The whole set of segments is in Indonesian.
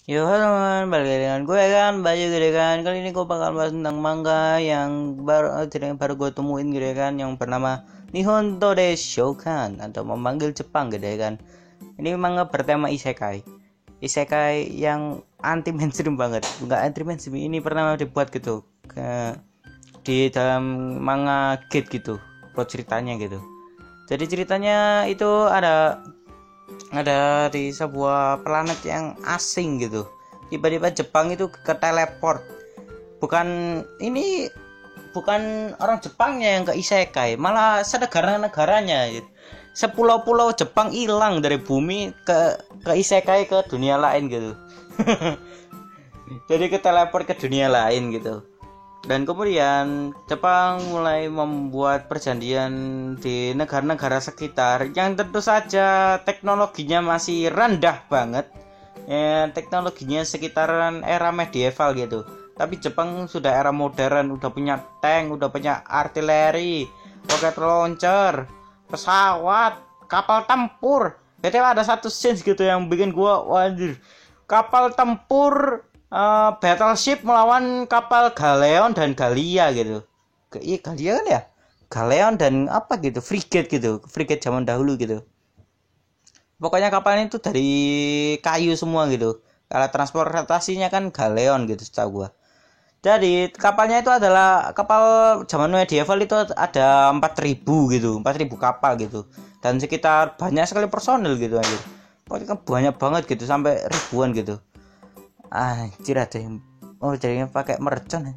Yo halo teman, balik lagi dengan gue kan, Bayu gitu kan. Kali ini gue bakal bahas tentang manga yang baru gue temuin gitu kan, yang bernama Nihon Tode Shokan atau memanggil Jepang gitu kan. Ini manga bertema isekai. Isekai yang anti mainstream banget. Enggak anti mainstream, ini pernah dibuat gitu di dalam manga Gate gitu. Plot ceritanya gitu. Jadi ceritanya itu ada di sebuah planet yang asing gitu. Tiba-tiba Jepang itu ke teleport. Bukan ini bukan orang Jepangnya yang ke isekai, malah senegara-negaranya gitu. Sepulau-pulau Jepang hilang dari bumi ke isekai ke dunia lain gitu. Jadi ke teleport ke dunia lain gitu. Dan kemudian Jepang mulai membuat perjanjian di negara-negara sekitar yang tentu saja teknologinya masih rendah banget. Ya, teknologinya sekitaran era medieval gitu. Tapi Jepang sudah era modern, udah punya tank, udah punya artileri, rocket launcher, pesawat, kapal tempur. BTW ada satu scene gitu yang bikin gua waduh. Kapal tempur battleship melawan kapal Galeon dan Galia gitu. Iya Galia kan ya? Galeon dan apa gitu, frigate gitu, frigate zaman dahulu gitu. Pokoknya kapalnya itu dari kayu semua gitu. Kalau transportasinya kan Galeon gitu setahu gua. Jadi kapalnya itu adalah kapal zaman medieval, itu ada 4.000 gitu, 4.000 kapal gitu. Dan sekitar banyak sekali personil gitu aja. Pokoknya kan banyak banget gitu, sampai ribuan gitu. Anjir, ada yang jadi pakai mercon.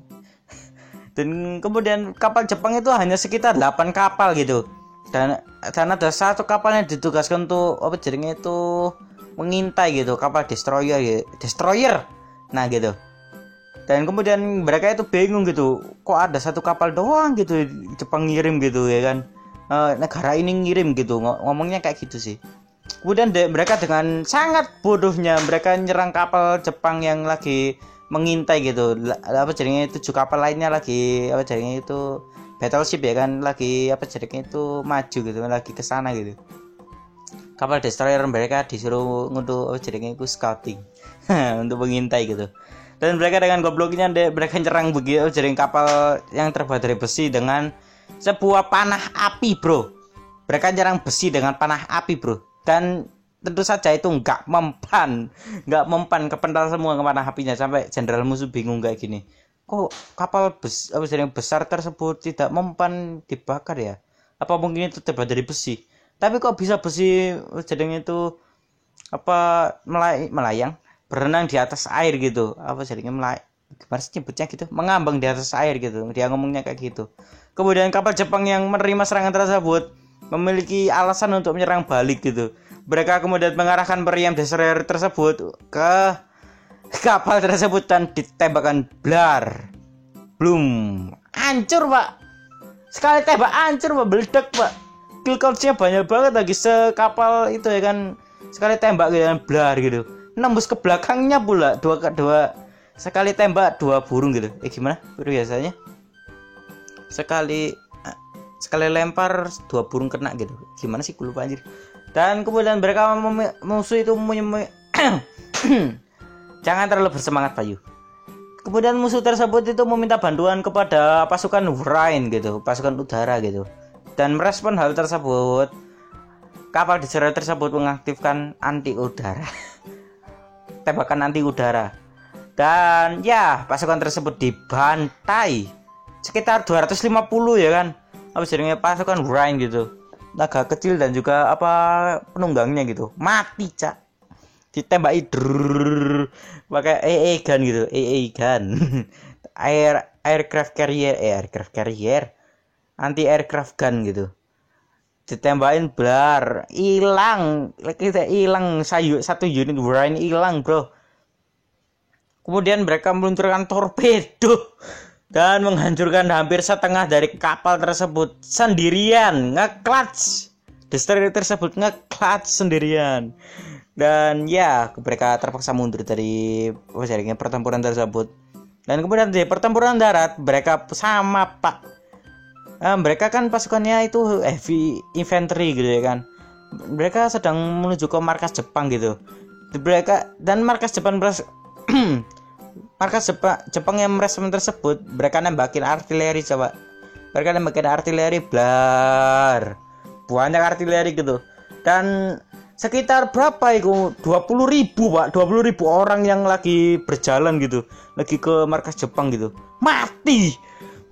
Dan kemudian kapal Jepang itu hanya sekitar 8 kapal gitu. Dan ada satu kapal yang ditugaskan untuk apa jadinya itu mengintai gitu, kapal destroyer ya. Destroyer. Nah gitu. Dan kemudian mereka itu bingung gitu, kok ada satu kapal doang gitu Jepang ngirim gitu ya kan. Negara ini ngirim gitu, ngomongnya kayak gitu sih. Kemudian mereka dengan sangat bodohnya mereka nyerang kapal Jepang yang lagi mengintai gitu. Apa jadinya itu 7 kapal lainnya lagi apa jadinya itu battleship ya kan, lagi apa jadinya itu maju gitu, lagi ke sana gitu. Kapal destroyer mereka disuruh untuk apa jadinya itu scouting untuk mengintai gitu. Dan mereka dengan gobloknya mereka nyerang begitu jadi kapal yang terbuat dari besi dengan sebuah panah api, bro. Mereka nyerang besi dengan panah api, bro. Dan tentu saja itu nggak mempan kepental semua ke panah apinya, sampai jenderal musuh bingung kayak gini. Kok kapal yang besar tersebut tidak mempan dibakar ya? Apa mungkin itu terbuat dari besi? Tapi kok bisa besi jadinya itu apa melayang berenang di atas air gitu, apa jadinya gimana sih nyebutnya gitu, mengambang di atas air gitu, dia ngomongnya kayak gitu. Kemudian kapal Jepang yang menerima serangan tersebut memiliki alasan untuk menyerang balik gitu. Mereka kemudian mengarahkan meriam destroyer tersebut ke kapal tersebut dan ditembakkan blar. Blum. Hancur, Pak. Sekali tembak hancur, Pak, meledak, Pak. Kill count-nya banyak banget lagi sekapal itu ya kan. Sekali tembak gitu kan blar gitu. Nembus ke belakangnya pula, dua sekali tembak dua burung gitu. Gimana? Biasanya sekali lempar dua burung kena gitu. Gimana sih, gue lupa anjir. Dan kemudian mereka musuh itu jangan terlalu bersemangat, Bayu. Kemudian musuh tersebut itu meminta bantuan kepada pasukan Wrain gitu, pasukan udara gitu. Dan merespon hal tersebut, kapal destroyer tersebut mengaktifkan anti udara. Tembakan anti udara. Dan ya, pasukan tersebut dibantai sekitar 250 ya kan. Apa jadinya pasukan Wrain gitu. Naga kecil dan juga apa penunggangnya gitu. Mati, Cak. Ditembaki pakai AA gun gitu, AA gun. aircraft carrier. Anti aircraft gun gitu. Ditembakin blar, hilang, kita hilang satu unit Wrain hilang, bro. Kemudian mereka meluncurkan torpedo dan menghancurkan hampir setengah dari kapal tersebut sendirian, nge-clutch. Destroyer tersebut nge-clutch sendirian. Dan ya, mereka terpaksa mundur dari pertempuran tersebut. Dan kemudian di pertempuran darat mereka sama, Pak. Mereka kan pasukannya itu heavy infantry gitu ya kan. Mereka sedang menuju ke markas Jepang gitu. mereka dan markas Jepang markas Jepang yang merespon tersebut, mereka nembakin artileri coba. Mereka nembakin artileri blar. Banyak artileri gitu. Dan sekitar berapa itu? 20.000 Pak. 20.000 orang yang lagi berjalan gitu. Lagi ke markas Jepang gitu. Mati.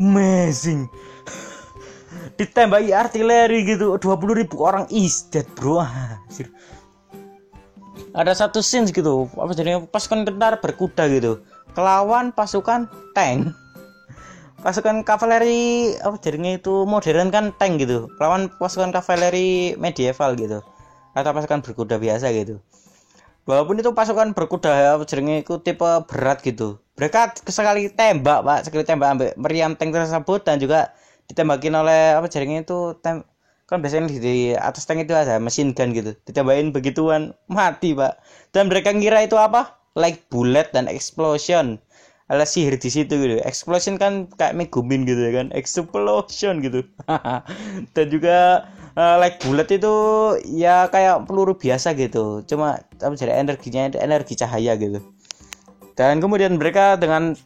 Amazing. Ditembaki artileri gitu. 20.000 orang is dead, bro. Ada satu scene gitu. Apa jadinya pasukan tentara berkuda gitu. Kelawan pasukan tank. Pasukan kavaleri apa jadinya itu modern kan tank gitu. Lawan pasukan kavaleri medieval gitu. Atau pasukan berkuda biasa gitu. Walaupun itu pasukan berkuda apa jadinya itu tipe berat gitu. Mereka sekali tembak, Pak, sekali tembak ambil meriam tank tersebut dan juga ditembakin oleh apa jadinya itu kan biasanya di atas tank itu ada mesin gun gitu. Ditembakin begituan mati, Pak. Dan mereka ngira itu apa? Like bullet dan explosion. Ada sihir di situ gitu. Explosion kan kayak Megumin gitu ya kan. Explosion gitu. Dan juga like bullet itu ya kayak peluru biasa gitu. Cuma jadi energinya energi cahaya gitu. Dan kemudian mereka dengan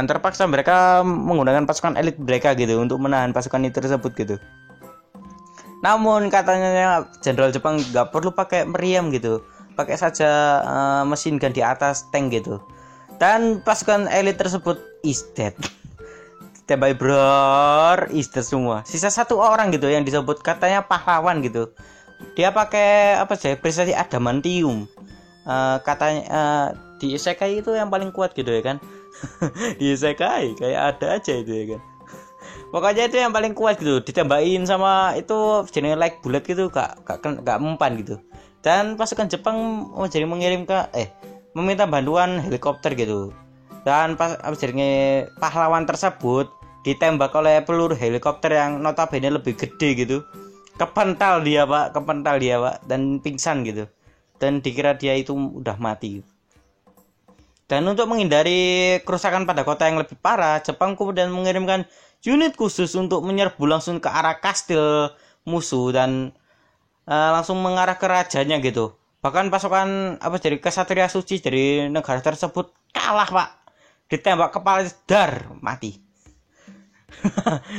terpaksa mereka menggunakan pasukan elit mereka gitu untuk menahan pasukan itu tersebut gitu. Namun katanya Jenderal Jepang nggak perlu pakai meriam gitu. Pakai saja mesin gun di atas tank gitu. Dan pasukan elit tersebut is dead. Tembak bror is dead semua. Sisa satu orang gitu yang disebut katanya pahlawan gitu. Dia pakai apa sih? Prestasi adamantium. Katanya di isekai itu yang paling kuat gitu ya kan. Di isekai kayak ada aja itu ya kan. Pokoknya itu yang paling kuat gitu. Ditembakin sama itu jenis like bullet gitu gak mempan gitu. Dan pasukan Jepang jadi mengirim meminta bantuan helikopter gitu. Dan pahlawan tersebut ditembak oleh peluru helikopter yang notabene lebih gede gitu. Kepental dia Pak, dan pingsan gitu. Dan dikira dia itu udah mati. Dan untuk menghindari kerusakan pada kota yang lebih parah, Jepang kemudian mengirimkan unit khusus untuk menyerbu langsung ke arah kastil musuh dan langsung mengarah ke rajanya gitu. Bahkan pasukan kesatria suci dari negara tersebut kalah, Pak. Ditembak kepala dar, mati.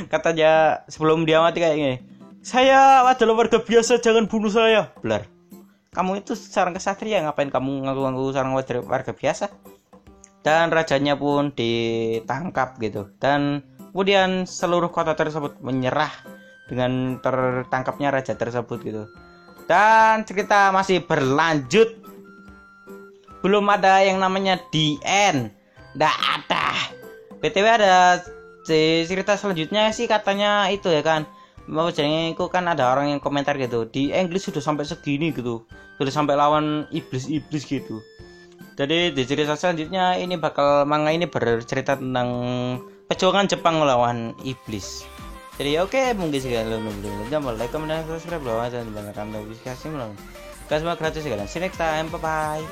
Katanya sebelum dia mati kayak gini, "Saya adalah warga biasa, jangan bunuh saya." Blar. Kamu itu seorang kesatria, ngapain kamu ngaku-ngaku seorang warga biasa? Dan rajanya pun ditangkap gitu. Dan kemudian seluruh kota tersebut menyerah dengan tertangkapnya raja tersebut gitu. Dan cerita masih berlanjut. Belum ada yang namanya the end. Nggak ada. BTW ada cerita selanjutnya sih katanya itu ya kan. Mau jadi itu kan ada orang yang komentar gitu. Di Inggris sudah sampai segini gitu. Sudah sampai lawan iblis gitu. Jadi di cerita selanjutnya ini manga ini bercerita tentang perjuangan Jepang melawan iblis. Jadi oke, mungkin segala jangan lupa like, comment, dan subscribe dan nyalakan notifikasi melalui semua gratis segala. See you next time, bye bye.